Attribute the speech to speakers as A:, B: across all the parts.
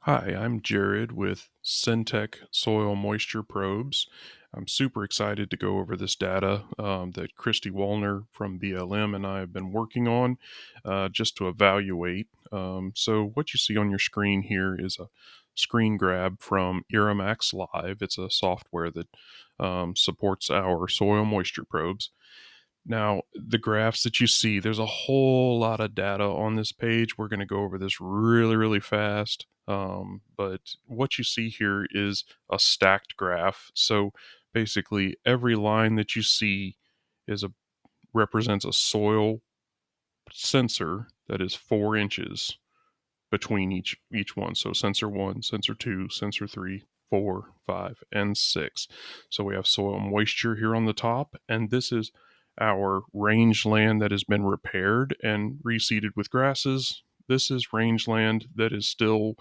A: Hi, I'm Jared with Syntech Soil Moisture Probes. I'm super excited to go over this data that Kristy Wallner from BLM and I have been working on just to evaluate. So, what you see on your screen here is a screen grab from Iramax Live. It's a software that supports our soil moisture probes. Now, the graphs that you see, there's a whole lot of data on this page. We're going to go over this really, really fast. But what you see here is a stacked graph. So basically, every line that you see is represents a soil sensor that is 4 inches between each one. So sensor one, sensor two, sensor three, four, five, and six. So we have soil moisture here on the top, and this is our rangeland that has been repaired and reseeded with grasses. This is rangeland that is still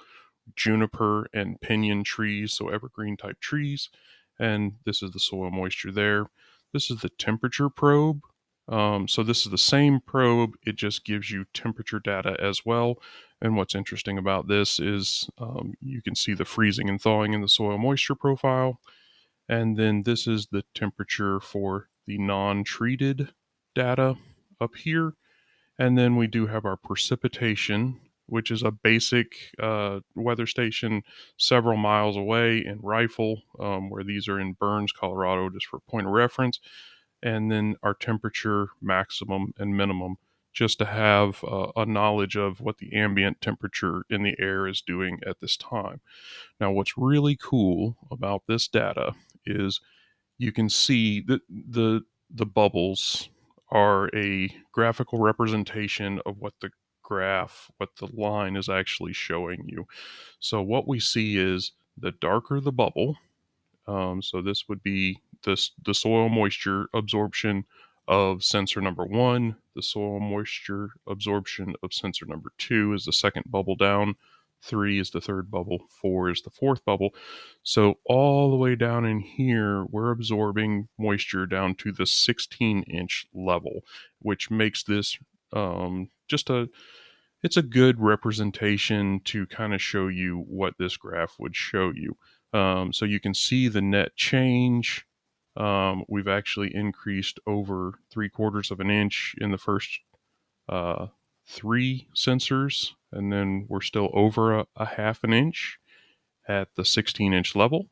A: juniper and pinion trees, so evergreen type trees. And this is the soil moisture there. This is the temperature probe. So this is the same probe, it just gives you temperature data as well. And what's interesting about this is you can see the freezing and thawing in the soil moisture profile. And then this is the temperature for the non-treated data up here. And then we do have our precipitation, which is a basic weather station several miles away in Rifle, where these are in Burns, Colorado, just for point of reference. And then our temperature maximum and minimum, just to have a knowledge of what the ambient temperature in the air is doing at this time. Now, what's really cool about this data is you can see that the bubbles are a graphical representation of what the line is actually showing you. So what we see is the darker the bubble, so this would be the soil moisture absorption of sensor number one. The soil moisture absorption of sensor number two is the second bubble down. Three is the third bubble. Four is the fourth bubble. So all the way down in here, we're absorbing moisture down to the 16-inch level, which makes this just it's a good representation to kind of show you what this graph would show you. So you can see the net change. We've actually increased over 3/4 of an inch in the first uh, three sensors, and then we're still over a half an inch at the 16-inch level,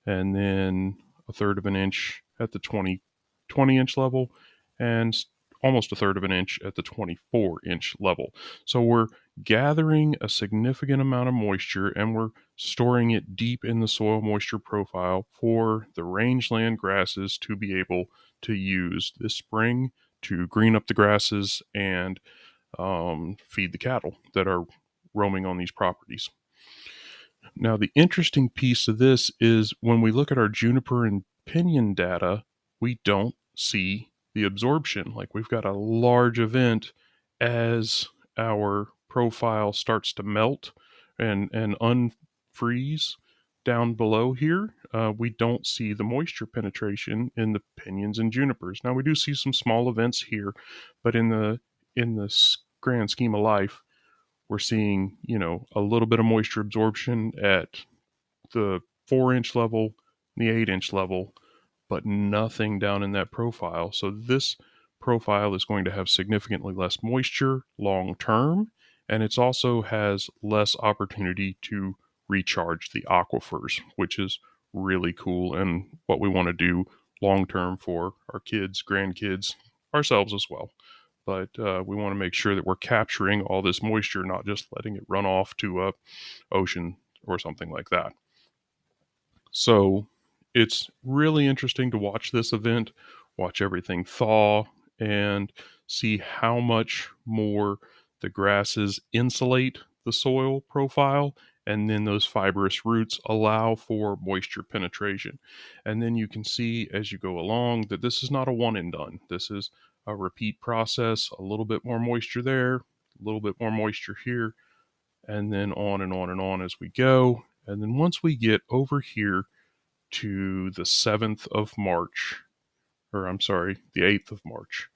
A: and then a third of an inch at the 20-inch level, and almost a third of an inch at the 24-inch level. So we're gathering a significant amount of moisture and we're storing it deep in the soil moisture profile for the rangeland grasses to be able to use this spring to green up the grasses and feed the cattle that are roaming on these properties. Now, the interesting piece of this is when we look at our juniper and pinion data, we don't see the absorption. Like we've got a large event as our profile starts to melt and unfreeze down below here. We don't see the moisture penetration in the pinions and junipers. Now we do see some small events here, but in the grand scheme of life, we're seeing, a little bit of moisture absorption at the 4 inch level, the 8 inch level, but nothing down in that profile. So this profile is going to have significantly less moisture long term, and it also has less opportunity to recharge the aquifers, which is really cool and what we want to do long term for our kids, grandkids, ourselves as well. But we want to make sure that we're capturing all this moisture, not just letting it run off to a ocean or something like that. So it's really interesting to watch this event, watch everything thaw, and see how much more the grasses insulate the soil profile. And then those fibrous roots allow for moisture penetration. And then you can see as you go along that this is not a one and done. This is a repeat process, a little bit more moisture there, a little bit more moisture here, and then on and on and on as we go. And then once we get over here to the 7th of March, or I'm sorry, the 8th of March,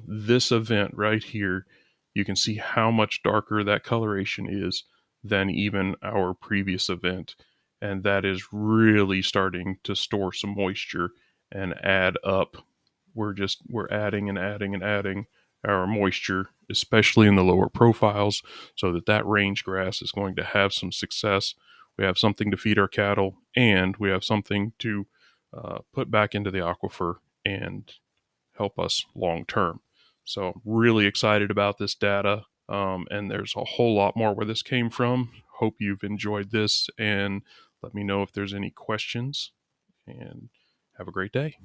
A: this event right here, you can see how much darker that coloration is than even our previous event. And that is really starting to store some moisture and add up. We're adding and adding and adding our moisture, especially in the lower profiles, so that range grass is going to have some success. We have something to feed our cattle, and we have something to put back into the aquifer and help us long term. So, really excited about this data. And there's a whole lot more where this came from. Hope you've enjoyed this, and let me know if there's any questions. And have a great day.